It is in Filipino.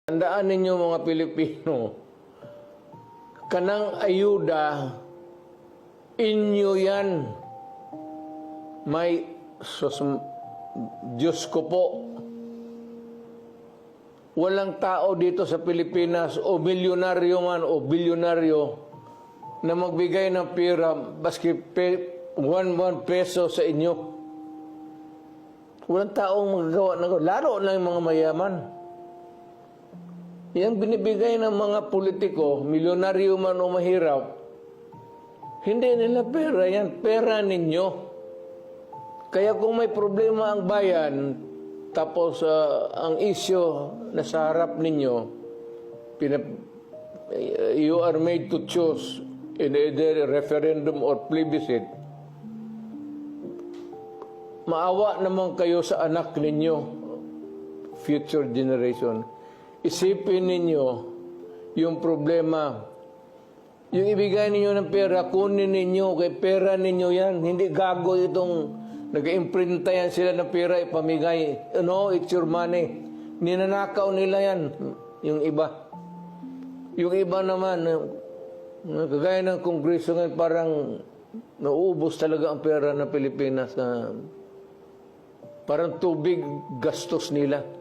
Tandaan ninyo mga Pilipino, kanang ayuda, inyo yan. May, Diyos ko po, walang tao dito sa Pilipinas o milyonaryo man o bilyonaryo na magbigay ng pera baski 1 peso sa inyo. Walang taong magagawa ng lalo na yung mga mayaman. Yang binibigay ng mga politiko, milyonaryo man o mahirap, hindi nila pera yan, pera ninyo. Kaya kung may problema ang bayan, tapos ang isyo na sa harap ninyo, you are made to choose in either referendum or plebiscite, maawa naman kayo sa anak ninyo, future generation. Isipin ninyo yung problema. Yung ibigay ninyo ng pera, kunin ninyo, kay pera ninyo yan. Hindi gago itong nag-imprinta yan sila ng pera, ipamigay. No, it's your money. Ninanakaw nila yan, yung iba. Yung iba naman, kagaya ng Kongreso ngayon, parang nauubos talaga ang pera ng Pilipinas. Parang tubig gastos nila.